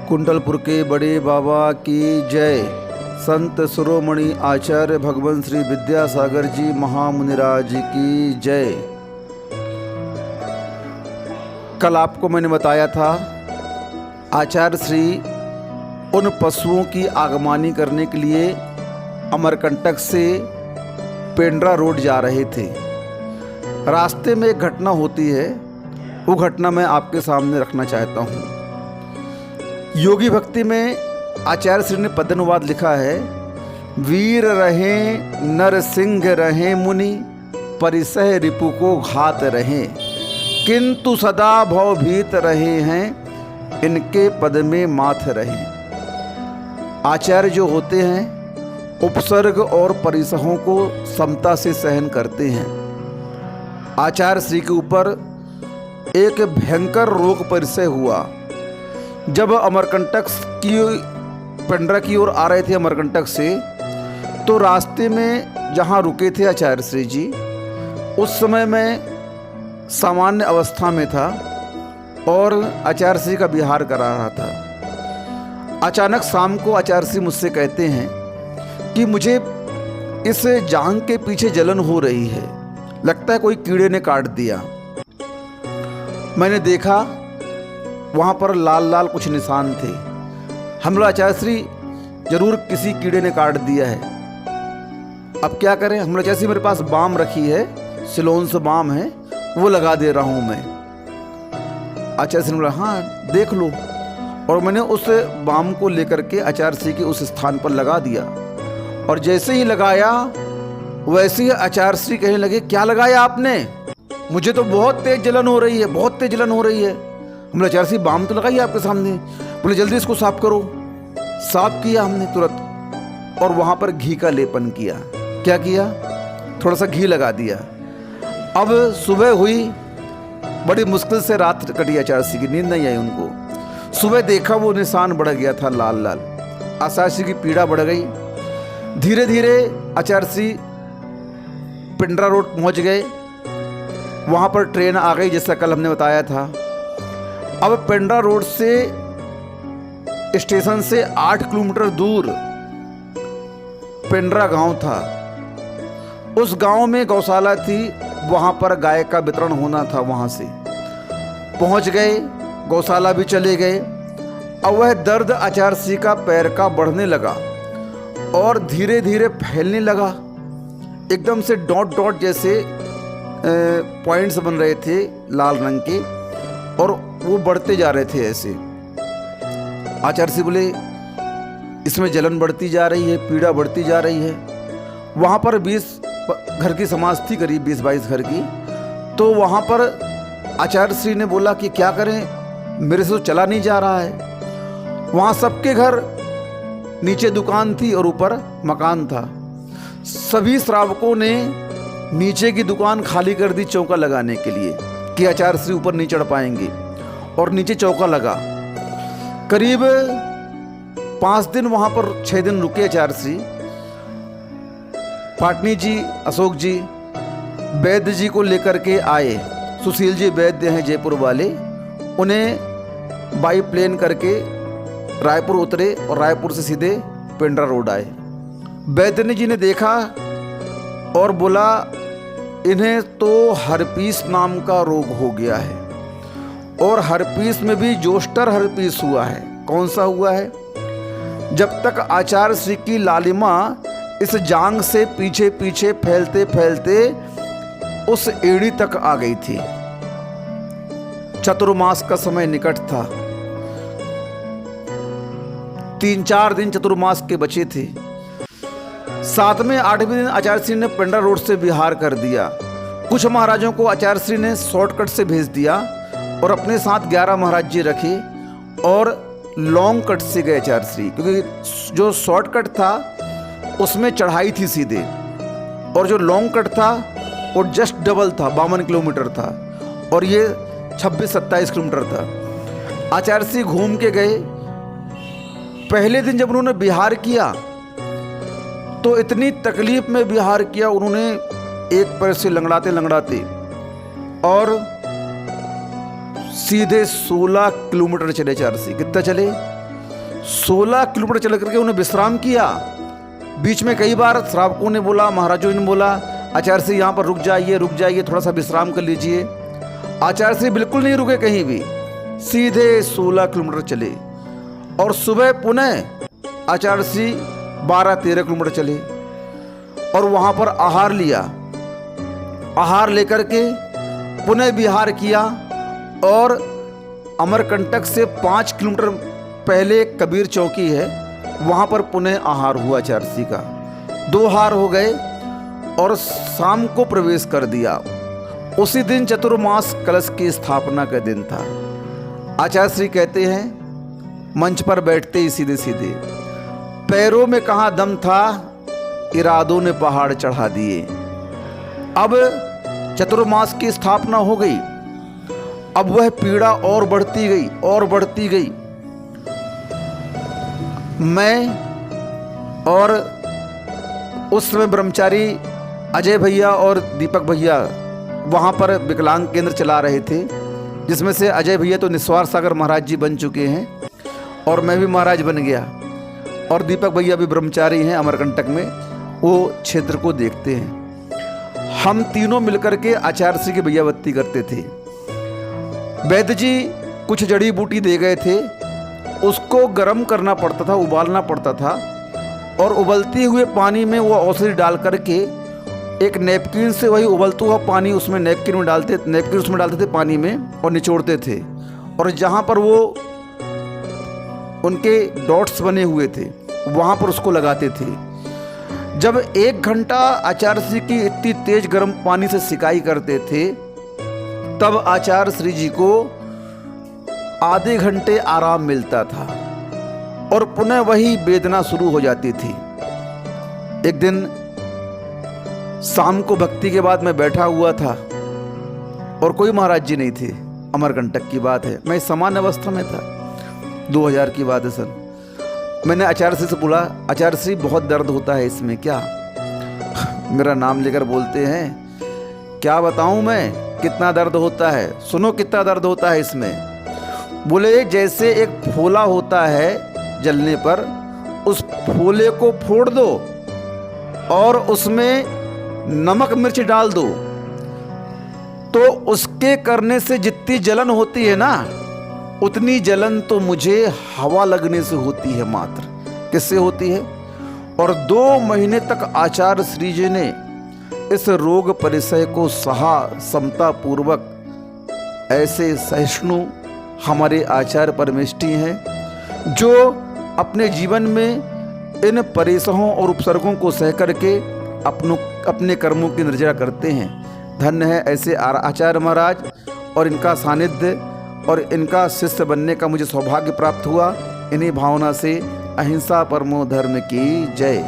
कुंडलपुर के बड़े बाबा की जय। संत शिरोमणि आचार्य भगवान श्री विद्यासागर जी महामुनिराज की जय। कल आपको मैंने बताया था आचार्य श्री उन पशुओं की आगमनी करने के लिए अमरकंटक से पेंड्रा रोड जा रहे थे। रास्ते में एक घटना होती है, वो घटना मैं आपके सामने रखना चाहता हूँ। योगी भक्ति में आचार्य श्री ने पद्यानुवाद लिखा है, वीर रहे नर सिंह रहे मुनि, परिसह रिपु को घात रहे, किंतु सदा भवभीत रहे हैं, इनके पद में माथ रहे। आचार्य जो होते हैं उपसर्ग और परिसहों को समता से सहन करते हैं। आचार्य श्री के ऊपर एक भयंकर रोग परिसय हुआ। जब अमरकंटक की पेंड्रा की ओर आ रहे थे अमरकंटक से, तो रास्ते में जहाँ रुके थे आचार्य श्री जी, उस समय मैं सामान्य अवस्था में था और आचार्य श्री का विहार करा रहा था। अचानक शाम को आचार्य श्री मुझसे कहते हैं कि मुझे इस जांघ के पीछे जलन हो रही है, लगता है कोई कीड़े ने काट दिया। मैंने देखा वहाँ पर लाल लाल कुछ निशान थे। हम लोग आचार्य श्री जरूर किसी कीड़े ने काट दिया है, अब क्या करें। हम लोग आचार्य श्री मेरे पास बाम रखी है, सिलोन से बाम है, वो लगा दे रहा हूँ मैं। आचार्य श्री ने बोला हाँ देख लो, और मैंने उस बाम को लेकर के आचार्य श्री के उस स्थान पर लगा दिया। और जैसे ही लगाया वैसे ही आचार्य श्री कहने लगे, क्या लगाया आपने? मुझे तो बहुत तेज जलन हो रही है, बहुत तेज जलन हो रही है। हमने आचार्य श्री बाम तो लगाई आपके सामने। बोले जल्दी इसको साफ करो। साफ किया हमने तुरंत, और वहाँ पर घी का लेपन किया। क्या किया? थोड़ा सा घी लगा दिया। अब सुबह हुई, बड़ी मुश्किल से रात कटी आचार्य श्री की, नींद नहीं आई उनको। सुबह देखा वो निशान बढ़ गया था लाल लाल। आचार्य श्री की पीड़ा बढ़ गई। धीरे धीरे आचार्य श्री पेंड्रा रोड पहुँच गए। वहाँ पर ट्रेन आ गई, जैसा कल हमने बताया था। अब पेंड्रा रोड से स्टेशन से 8 किलोमीटर दूर पेंड्रा गांव था। उस गांव में गौशाला थी, वहां पर गाय का वितरण होना था। वहां से पहुंच गए, गौशाला भी चले गए। अब वह दर्द आचार्य श्री का पैर का बढ़ने लगा और धीरे धीरे फैलने लगा। एकदम से डॉट डॉट जैसे पॉइंट्स बन रहे थे लाल रंग के, और वो बढ़ते जा रहे थे ऐसे। आचार्य श्री बोले इसमें जलन बढ़ती जा रही है, पीड़ा बढ़ती जा रही है। वहाँ पर 20 घर की समाज थी, करीब 20-22 घर की। तो वहाँ पर आचार्य श्री ने बोला कि क्या करें, मेरे से तो चला नहीं जा रहा है। वहाँ सबके घर नीचे दुकान थी और ऊपर मकान था। सभी श्रावकों ने नीचे की दुकान खाली कर दी चौका लगाने के लिए कि आचार्य श्री ऊपर नहीं चढ़ पाएंगे, और नीचे चौका लगा। करीब 5 दिन वहाँ पर 6 दिन रुके आचार्य श्री। पाटनी जी, अशोक जी, वैद्य जी को लेकर के आए। सुशील जी वैद्य हैं जयपुर वाले, उन्हें बाई प्लेन करके रायपुर उतरे और रायपुर से सीधे पेंड्रा रोड आए। वैद्य जी ने देखा और बोला इन्हें तो हर्पीस नाम का रोग हो गया है, और हर्पीस में भी जोस्टर हर्पीस हुआ है। कौन सा हुआ है? जब तक आचार्य श्री की लालिमा इस जांघ से पीछे पीछे फैलते फैलते उस एड़ी तक आ गई थी। चतुर्मास का समय निकट था। 3-4 दिन चतुर्मास के बचे थे। 7वें 8वें दिन आचार्य श्री ने पेंड्रा रोड से विहार कर दिया। कुछ महाराजों को आचार्य श्री ने शॉर्टकट से भेज दिया और अपने साथ 11 महाराज जी रखे, और लॉन्ग कट से गए आचार्य श्री, क्योंकि जो शॉर्टकट था उसमें चढ़ाई थी सीधे, और जो लॉन्ग कट था वो जस्ट डबल था, 52 किलोमीटर था, और ये 26-27 किलोमीटर था। आचार्य श्री घूम के गए। पहले दिन जब उन्होंने विहार किया तो इतनी तकलीफ में विहार किया उन्होंने, एक पैर से लंगड़ाते लंगड़ाते, और सीधे 16 किलोमीटर चले आचार्य श्री। कितना चले? 16 किलोमीटर चल करके उन्हें विश्राम किया। बीच में कई बार श्रावकों ने बोला, महाराजों ने बोला, आचार्य श्री यहाँ पर रुक जाइए, थोड़ा सा विश्राम कर लीजिए। आचार्य श्री बिल्कुल नहीं रुके कहीं भी, सीधे 16 किलोमीटर चले और सुबह पुनः आचार्य श्री 12-13 किलोमीटर चले और वहाँ पर आहार लिया। आहार लेकर के पुनः विहार किया और अमरकंटक से 5 किलोमीटर पहले कबीर चौकी है, वहाँ पर पुनः आहार हुआ आचार्य श्री का। 2 हार हो गए और शाम को प्रवेश कर दिया। उसी दिन चतुर्मास कलश की स्थापना का दिन था। आचार्य श्री कहते हैं, मंच पर बैठते ही सीधे सीधे पैरों में कहाँ दम था, इरादों ने पहाड़ चढ़ा दिए। अब चतुर्मास की स्थापना हो गई, अब वह पीड़ा और बढ़ती गई। मैं और उस समय ब्रह्मचारी अजय भैया और दीपक भैया वहाँ पर विकलांग केंद्र चला रहे थे, जिसमें से अजय भैया तो निस्वार सागर महाराज जी बन चुके हैं और मैं भी महाराज बन गया, और दीपक भैया भी ब्रह्मचारी हैं अमरकंटक में, वो क्षेत्र को देखते हैं। हम तीनों मिलकर के आचार्य श्री की भैयावत्ती करते थे। वैद्य जी कुछ जड़ी बूटी दे गए थे, उसको गर्म करना पड़ता था, उबालना पड़ता था, और उबलते हुए पानी में वो औषधि डाल करके एक नैपकिन से वही उबलता हुआ पानी उसमें नैपकिन उसमें डालते थे पानी में और निचोड़ते थे, और जहाँ पर वो उनके डॉट्स बने हुए थे वहाँ पर उसको लगाते थे। जब 1 घंटा आचार्य श्री की इतनी तेज गर्म पानी से सिकाई करते थे, तब आचार्य श्री जी को आधे घंटे आराम मिलता था और पुनः वही वेदना शुरू हो जाती थी। एक दिन शाम को भक्ति के बाद मैं बैठा हुआ था और कोई महाराज जी नहीं थे। अमरकंटक की बात है, मैं सामान्य अवस्था में था, 2000 की बात है सर। मैंने आचार्य श्री से बोला, आचार्य श्री बहुत दर्द होता है इसमें क्या? मेरा नाम लेकर बोलते हैं, क्या बताऊं मैं कितना दर्द होता है, सुनो कितना दर्द होता है इसमें। बोले जैसे एक फोला होता है जलने पर, उस फोले को फोड़ दो और उसमें नमक मिर्च डाल दो, तो उसके करने से जितनी जलन होती है ना, उतनी जलन तो मुझे हवा लगने से होती है मात्र। किससे होती है? और 2 महीने तक आचार्य श्री जी ने इस रोग परिसय को सहा समता पूर्वक। ऐसे सहिष्णु हमारे आचार्य परमेष्ठी हैं, जो अपने जीवन में इन परिसहों और उपसर्गों को सह करके अपने कर्मों की निर्जरा करते हैं। धन्य है ऐसे आचार्य महाराज, और इनका सानिध्य और इनका शिष्य बनने का मुझे सौभाग्य प्राप्त हुआ। इन्हीं भावना से अहिंसा परमो धर्म की जय।